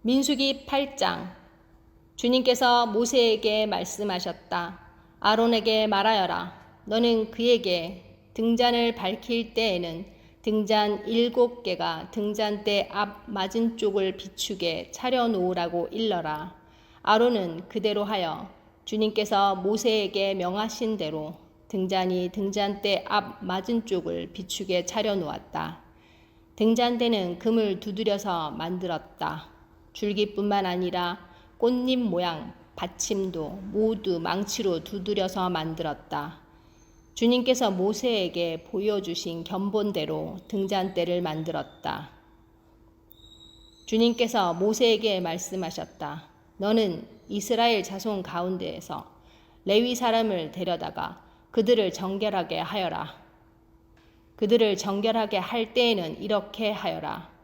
민수기 8장. 주님께서 모세에게 말씀하셨다. 아론에게 말하여라. 너는 그에게 등잔을 밝힐 때에는 등잔 7개가 등잔대 앞 맞은 쪽을 비추게 차려놓으라고 일러라. 아론은 그대로 하여 주님께서 모세에게 명하신 대로 등잔이 등잔대 앞 맞은 쪽을 비추게 차려놓았다. 등잔대는 금을 두드려서 만들었다. 줄기뿐만 아니라 꽃잎 모양 받침도 모두 망치로 두드려서 만들었다. 주님께서 모세에게 보여주신 견본대로 등잔대를 만들었다. 주님께서 모세에게 말씀하셨다. 너는 이스라엘 자손 가운데에서 레위 사람을 데려다가 그들을 정결하게 하여라. 그들을 정결하게 할 때에는 이렇게 하여라.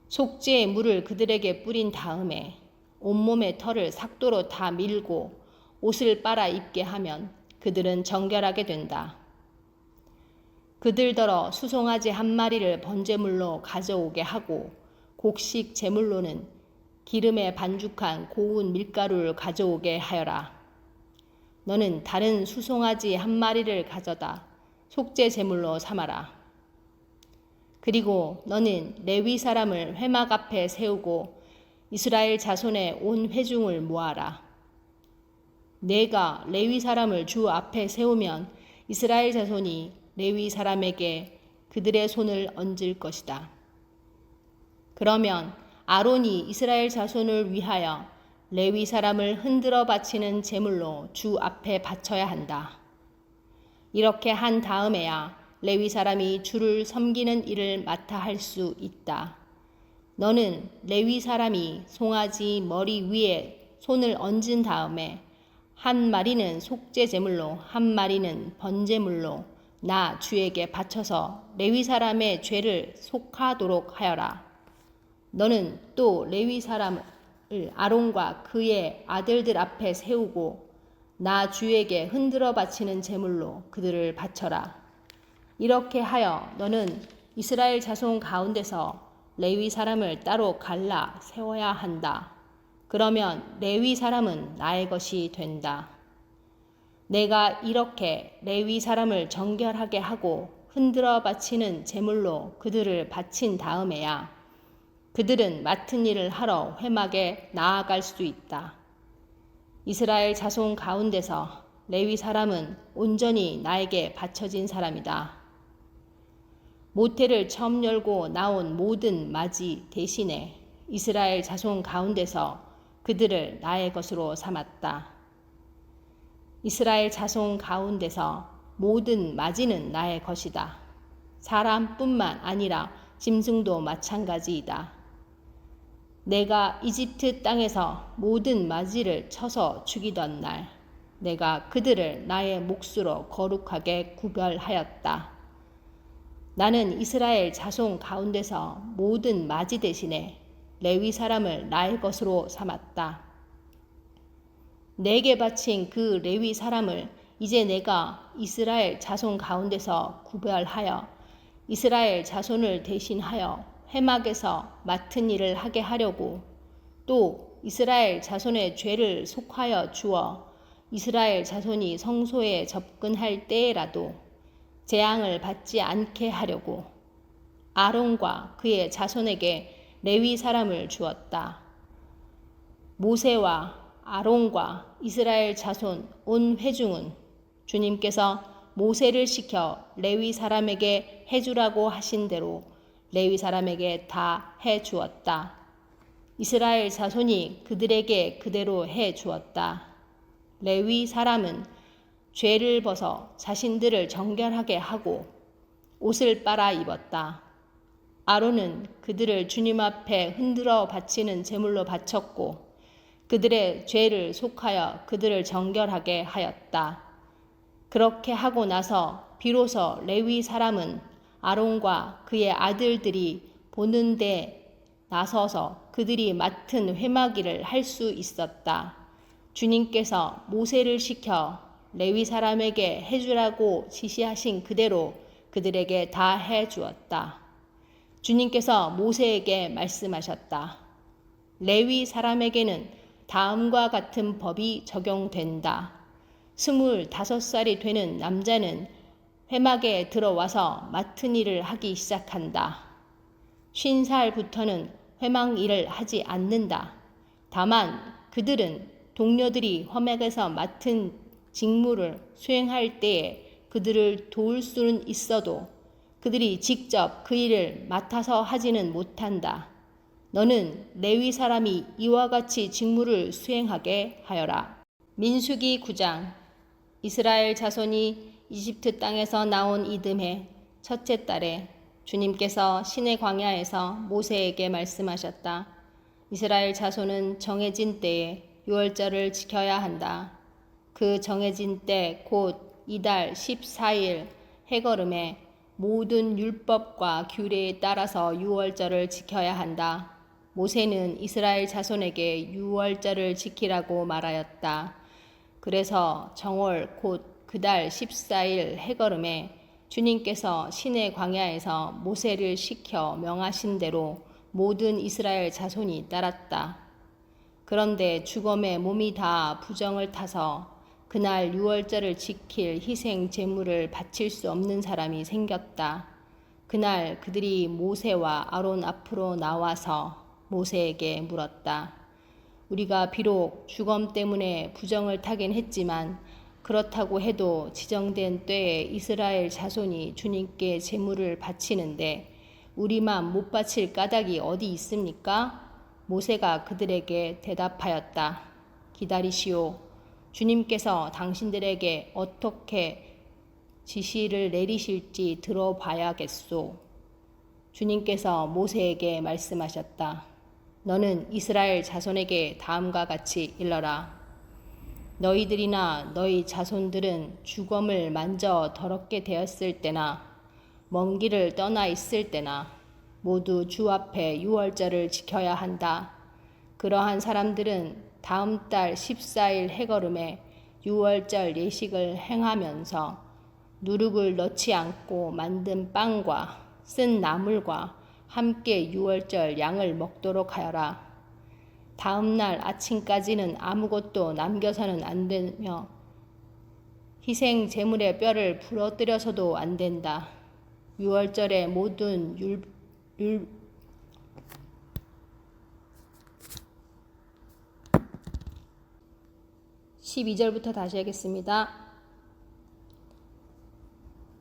속죄의 물을 그들에게 뿌린 다음에 온몸의 털을 삭도로 다 밀고 옷을 빨아 입게 하면 그들은 정결하게 된다. 그들더러 수송아지 한 마리를 번제물로 가져오게 하고 곡식 제물로는 기름에 반죽한 고운 밀가루를 가져오게 하여라. 너는 다른 수송아지 한 마리를 가져다 속죄 제물로 삼아라. 그리고 너는 레위 사람을 회막 앞에 세우고 이스라엘 자손의 온 회중을 모아라. 내가 레위 사람을 주 앞에 세우면 이스라엘 자손이 레위 사람에게 그들의 손을 얹을 것이다. 그러면 아론이 이스라엘 자손을 위하여 레위 사람을 흔들어 바치는 제물로 주 앞에 바쳐야 한다. 이렇게 한 다음에야 레위 사람이 주를 섬기는 일을 맡아 할 수 있다. 너는 레위 사람이 송아지 머리 위에 손을 얹은 다음에 한 마리는 속죄 제물로 한 마리는 번제물로 나 주에게 바쳐서 레위 사람의 죄를 속하도록 하여라. 너는 또 레위 사람을 아론과 그의 아들들 앞에 세우고 나 주에게 흔들어 바치는 제물로 그들을 바쳐라. 이렇게 하여 너는 이스라엘 자손 가운데서 레위 사람을 따로 갈라 세워야 한다. 그러면 레위 사람은 나의 것이 된다. 내가 이렇게 레위 사람을 정결하게 하고 흔들어 바치는 제물로 그들을 바친 다음에야 그들은 맡은 일을 하러 회막에 나아갈 수 있다. 이스라엘 자손 가운데서 레위 사람은 온전히 나에게 바쳐진 사람이다. 모태를 처음 열고 나온 모든 맞이 대신에 이스라엘 자손 가운데서 그들을 나의 것으로 삼았다. 이스라엘 자손 가운데서 모든 맞이는 나의 것이다. 사람뿐만 아니라 짐승도 마찬가지이다. 내가 이집트 땅에서 모든 맞이를 쳐서 죽이던 날, 내가 그들을 나의 몫으로 거룩하게 구별하였다. 나는 이스라엘 자손 가운데서 모든 맞이 대신에 레위 사람을 나의 것으로 삼았다. 내게 바친 그 레위 사람을 이제 내가 이스라엘 자손 가운데서 구별하여 이스라엘 자손을 대신하여 회막에서 맡은 일을 하게 하려고 또 이스라엘 자손의 죄를 속하여 주어 이스라엘 자손이 성소에 접근할 때에라도 재앙을 받지 않게 하려고 아론과 그의 자손에게 레위 사람을 주었다. 모세와 아론과 이스라엘 자손 온 회중은 주님께서 모세를 시켜 레위 사람에게 해주라고 하신 대로 레위 사람에게 다 해주었다. 이스라엘 자손이 그들에게 그대로 해주었다. 레위 사람은 죄를 벗어 자신들을 정결하게 하고 옷을 빨아 입었다. 아론은 그들을 주님 앞에 흔들어 바치는 제물로 바쳤고 그들의 죄를 속하여 그들을 정결하게 하였다. 그렇게 하고 나서 비로소 레위 사람은 아론과 그의 아들들이 보는 데 나서서 그들이 맡은 회막일을 할 수 있었다. 주님께서 모세를 시켜 레위 사람에게 해주라고 지시하신 그대로 그들에게 다 해주었다. 주님께서 모세에게 말씀하셨다. 레위 사람에게는 다음과 같은 법이 적용된다. 25살이 되는 남자는 회막에 들어와서 맡은 일을 하기 시작한다. 50살부터는 회막 일을 하지 않는다. 다만 그들은 동료들이 회막에서 맡은 직무를 수행할 때에 그들을 도울 수는 있어도 그들이 직접 그 일을 맡아서 하지는 못한다. 너는 레위 사람이 이와 같이 직무를 수행하게 하여라. 민수기 9장. 이스라엘 자손이 이집트 땅에서 나온 이듬해 첫째 달에 주님께서 시내 광야에서 모세에게 말씀하셨다. 이스라엘 자손은 정해진 때에 유월절을 지켜야 한다. 그 정해진 때 곧 이달 14일 해걸음에 모든 율법과 규례에 따라서 유월절을 지켜야 한다. 모세는 이스라엘 자손에게 유월절을 지키라고 말하였다. 그래서 정월 곧 그달 14일 해걸음에 주님께서 시내 광야에서 모세를 시켜 명하신 대로 모든 이스라엘 자손이 따랐다. 그런데 죽음의 몸이 다 부정을 타서 그날 유월절을 지킬 희생 제물을 바칠 수 없는 사람이 생겼다. 그날 그들이 모세와 아론 앞으로 나와서 모세에게 물었다. 우리가 비록 죽음 때문에 부정을 타긴 했지만 그렇다고 해도 지정된 때에 이스라엘 자손이 주님께 제물을 바치는데 우리만 못 바칠 까닭이 어디 있습니까? 모세가 그들에게 대답하였다. 기다리시오. 주님께서 당신들에게 어떻게 지시를 내리실지 들어봐야겠소. 주님께서 모세에게 말씀하셨다. 너는 이스라엘 자손에게 다음과 같이 일러라. 너희들이나 너희 자손들은 죽음을 만져 더럽게 되었을 때나 먼 길을 떠나 있을 때나 모두 주 앞에 유월절을 지켜야 한다. 그러한 사람들은 다음 달 14일 해걸음에 유월절 예식을 행하면서 누룩을 넣지 않고 만든 빵과 쓴 나물과 함께 유월절 양을 먹도록 하여라. 다음 날 아침까지는 아무것도 남겨서는 안 되며 희생 제물의 뼈를 부러뜨려서도 안 된다. 유월절의 모든 12절부터 다시 하겠습니다.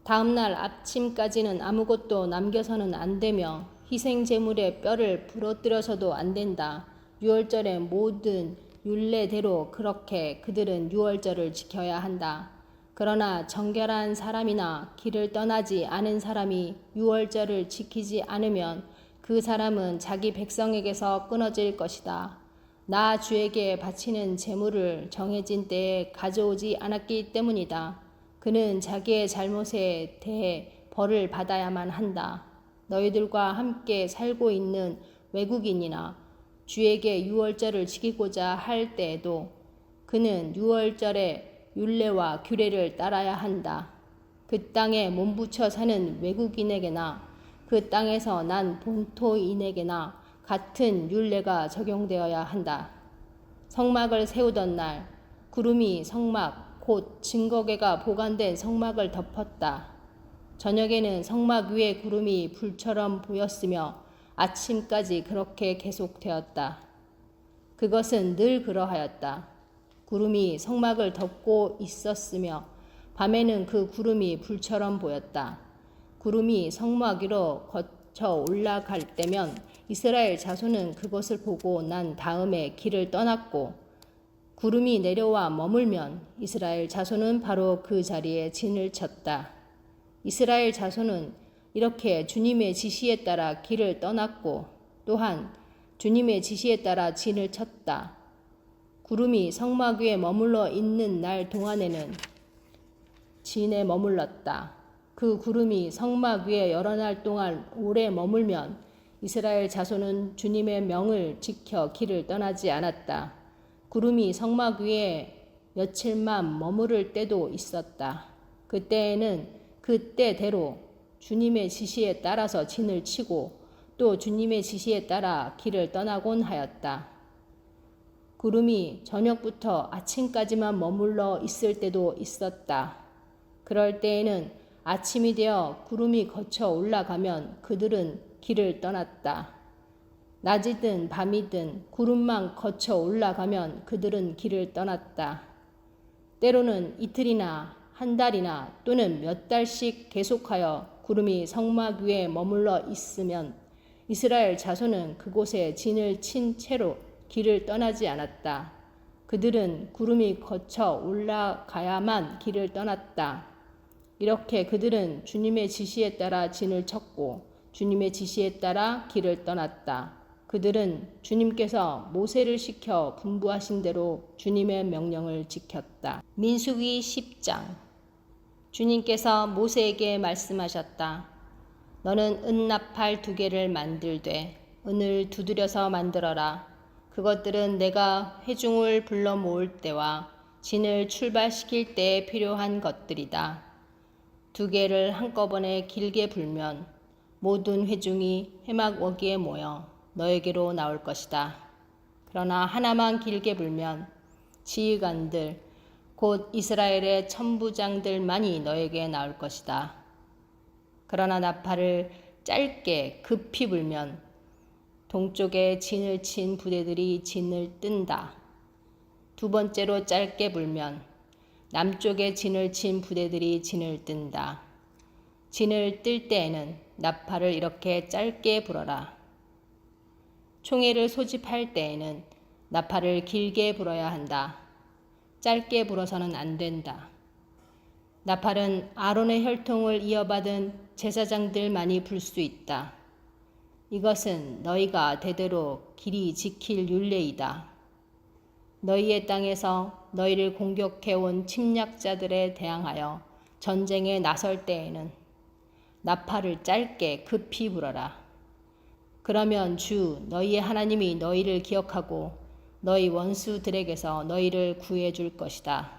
다음 날 아침까지는 아무것도 남겨서는 안 되며 희생 제물의 뼈를 부러뜨려서도 안 된다. 유월절의 모든 율례대로 그렇게 그들은 유월절을 지켜야 한다. 그러나 정결한 사람이나 길을 떠나지 않은 사람이 유월절을 지키지 않으면 그 사람은 자기 백성에게서 끊어질 것이다. 나 주에게 바치는 제물을 정해진 때에 가져오지 않았기 때문이다. 그는 자기의 잘못에 대해 벌을 받아야만 한다. 너희들과 함께 살고 있는 외국인이나 주에게 유월절을 지키고자 할 때에도 그는 유월절의 율례와 규례를 따라야 한다. 그 땅에 몸붙여 사는 외국인에게나 그 땅에서 난 본토인에게나 같은 율례가 적용되어야 한다. 성막을 세우던 날 구름이 성막 곧 증거궤가 보관된 성막을 덮었다. 저녁에는 성막 위에 구름이 불처럼 보였으며 아침까지 그렇게 계속되었다. 그것은 늘 그러하였다. 구름이 성막을 덮고 있었으며 밤에는 그 구름이 불처럼 보였다. 구름이 성막 위로 거쳐 올라갈 때면 이스라엘 자손은 그것을 보고 난 다음에 길을 떠났고 구름이 내려와 머물면 이스라엘 자손은 바로 그 자리에 진을 쳤다. 이스라엘 자손은 이렇게 주님의 지시에 따라 길을 떠났고 또한 주님의 지시에 따라 진을 쳤다. 구름이 성막 위에 머물러 있는 날 동안에는 진에 머물렀다. 그 구름이 성막 위에 여러 날 동안 오래 머물면 이스라엘 자손은 주님의 명을 지켜 길을 떠나지 않았다. 구름이 성막 위에 며칠만 머무를 때도 있었다. 그때에는 그때대로 주님의 지시에 따라서 진을 치고 또 주님의 지시에 따라 길을 떠나곤 하였다. 구름이 저녁부터 아침까지만 머물러 있을 때도 있었다. 그럴 때에는 아침이 되어 구름이 거쳐 올라가면 그들은 길을 떠났다. 낮이든 밤이든 구름만 거쳐 올라가면 그들은 길을 떠났다. 때로는 이틀이나 한 달이나 또는 몇 달씩 계속하여 구름이 성막 위에 머물러 있으면 이스라엘 자손은 그곳에 진을 친 채로 길을 떠나지 않았다. 그들은 구름이 거쳐 올라가야만 길을 떠났다. 이렇게 그들은 주님의 지시에 따라 진을 쳤고 주님의 지시에 따라 길을 떠났다. 그들은 주님께서 모세를 시켜 분부하신 대로 주님의 명령을 지켰다. 민수기 10장. 주님께서 모세에게 말씀하셨다. 너는 은나팔 2개를 만들되 은을 두드려서 만들어라. 그것들은 내가 회중을 불러 모을 때와 진을 출발시킬 때에 필요한 것들이다. 2개를 한꺼번에 길게 불면 모든 회중이 회막ወ기에 모여 너에게로 나올 것이다. 그러나 하나만 길게 불면 지휘관들 곧 이스라엘의 천부장들만이 너에게 나올 것이다. 그러나 나팔을 짧게 급히 불면 동쪽에 진을 친 부대들이 진을 뜬다. 2번째로 짧게 불면 남쪽에 진을 친 부대들이 진을 뜬다. 진을 뜰 때에는 나팔을 이렇게 짧게 불어라. 총애를 소집할 때에는 나팔을 길게 불어야 한다. 짧게 불어서는 안 된다. 나팔은 아론의 혈통을 이어받은 제사장들만이 불 수 있다. 이것은 너희가 대대로 길이 지킬 율례이다. 너희의 땅에서 너희를 공격해온 침략자들에 대항하여 전쟁에 나설 때에는 나팔을 짧게 급히 불어라. 그러면 주 너희의 하나님이 너희를 기억하고 너희 원수들에게서 너희를 구해 줄 것이다.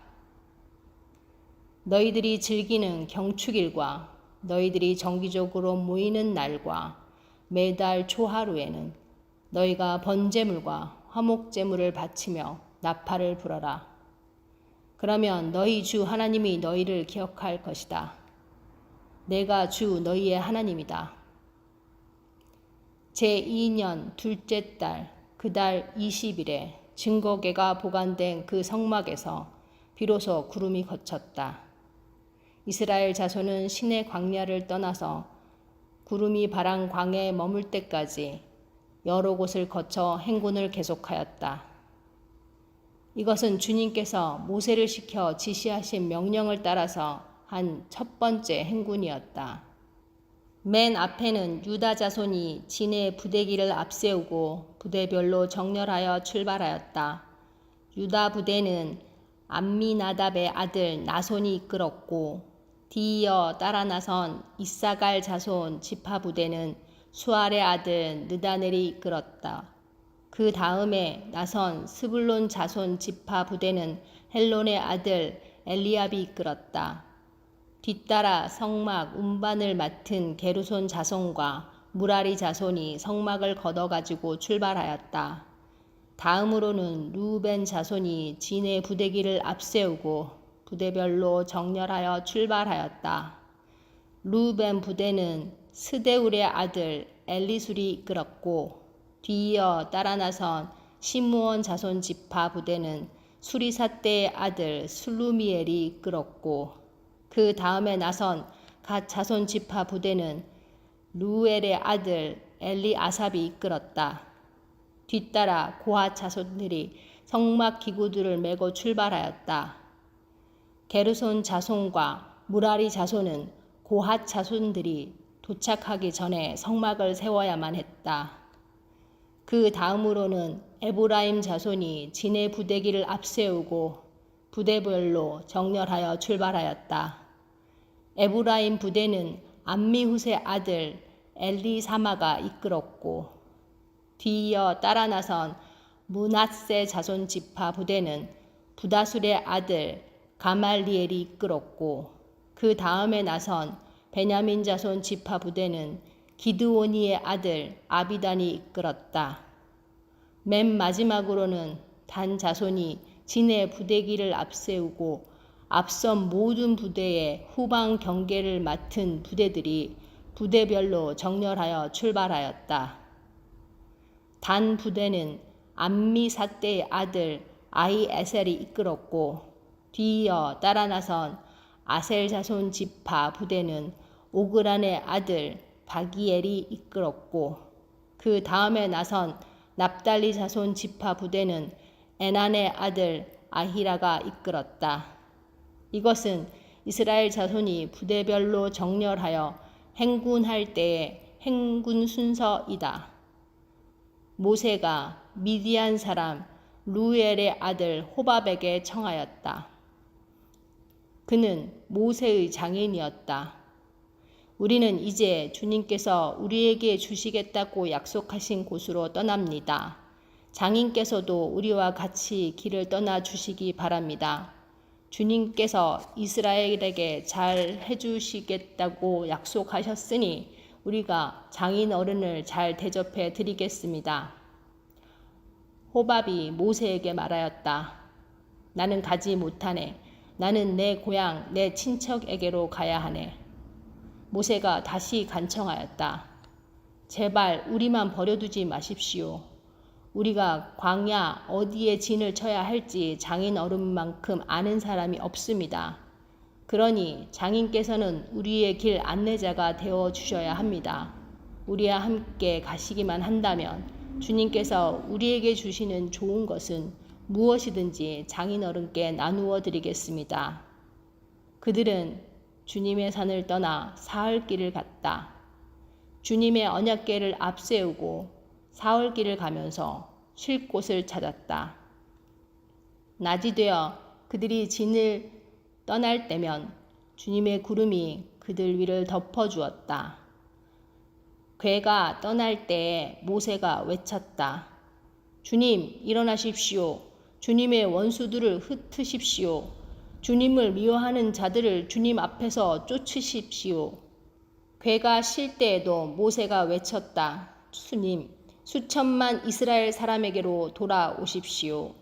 너희들이 즐기는 경축일과 너희들이 정기적으로 모이는 날과 매달 초하루에는 너희가 번제물과 화목제물을 바치며 나팔을 불어라. 그러면 너희 주 하나님이 너희를 기억할 것이다. 내가 주 너희의 하나님이다. 제2년 둘째 달 그 달 20일에 증거궤가 보관된 그 성막에서 비로소 구름이 거쳤다. 이스라엘 자손은 신의 광야를 떠나서 구름이 바란 광에 머물 때까지 여러 곳을 거쳐 행군을 계속하였다. 이것은 주님께서 모세를 시켜 지시하신 명령을 따라서 한 첫 번째 행군이었다. 맨 앞에는 유다 자손이 진의 부대기를 앞세우고 부대별로 정렬하여 출발하였다. 유다 부대는 암미나답의 아들 나손이 이끌었고 뒤이어 따라 나선 이사갈 자손 지파 부대는 수알의 아들 느다넬이 이끌었다. 그 다음에 나선 스불론 자손 지파 부대는 헬론의 아들 엘리압이 이끌었다. 뒤따라 성막 운반을 맡은 게르손 자손과 무라리 자손이 성막을 걷어가지고 출발하였다. 다음으로는 루벤 자손이 진의 부대기를 앞세우고 부대별로 정렬하여 출발하였다. 루벤 부대는 스데울의 아들 엘리술이 이끌었고 뒤이어 따라 나선 시므온 자손 지파 부대는 수리사대의 아들 슬루미엘이 이끌었고 그 다음에 나선 갓 자손 지파 부대는 루엘의 아들 엘리아삽이 이끌었다. 뒤따라 고핫 자손들이 성막 기구들을 메고 출발하였다. 게르손 자손과 무라리 자손은 고핫 자손들이 도착하기 전에 성막을 세워야만 했다. 그 다음으로는 에브라임 자손이 진의 부대기를 앞세우고 부대별로 정렬하여 출발하였다. 에브라임 부대는 암미훗의 아들 엘리사마가 이끌었고 뒤이어 따라 나선 므낫세 자손 지파 부대는 부다술의 아들 가말리엘이 이끌었고 그 다음에 나선 베냐민 자손 지파 부대는 기드오니의 아들 아비단이 이끌었다. 맨 마지막으로는 단 자손이 진의 부대기를 앞세우고 앞선 모든 부대의 후방 경계를 맡은 부대들이 부대별로 정렬하여 출발하였다. 단 부대는 암미사대의 아들 아히에셀이 이끌었고 뒤이어 따라 나선 아셀 자손 지파 부대는 오그란의 아들 바기엘이 이끌었고 그 다음에 나선 납달리 자손 지파 부대는 에난의 아들 아히라가 이끌었다. 이것은 이스라엘 자손이 부대별로 정렬하여 행군할 때의 행군 순서이다. 모세가 미디안 사람 루엘의 아들 호밥에게 청하였다. 그는 모세의 장인이었다. 우리는 이제 주님께서 우리에게 주시겠다고 약속하신 곳으로 떠납니다. 장인께서도 우리와 같이 길을 떠나 주시기 바랍니다. 주님께서 이스라엘에게 잘 해주시겠다고 약속하셨으니 우리가 장인 어른을 잘 대접해 드리겠습니다. 호밥이 모세에게 말하였다. 나는 가지 못하네. 나는 내 고향, 내 친척에게로 가야 하네. 모세가 다시 간청하였다. 제발 우리만 버려두지 마십시오. 우리가 광야 어디에 진을 쳐야 할지 장인 어른만큼 아는 사람이 없습니다. 그러니 장인께서는 우리의 길 안내자가 되어 주셔야 합니다. 우리와 함께 가시기만 한다면 주님께서 우리에게 주시는 좋은 것은 무엇이든지 장인 어른께 나누어 드리겠습니다. 그들은 주님의 산을 떠나 사흘길을 갔다. 주님의 언약궤를 앞세우고 사흘길을 가면서 쉴 곳을 찾았다. 낮이 되어 그들이 진을 떠날 때면 주님의 구름이 그들 위를 덮어주었다. 궤가 떠날 때에 모세가 외쳤다. 주님, 일어나십시오. 주님의 원수들을 흩으십시오. 주님을 미워하는 자들을 주님 앞에서 쫓으십시오. 궤가 쉴 때에도 모세가 외쳤다. 주님, 수천만 이스라엘 사람에게로 돌아오십시오.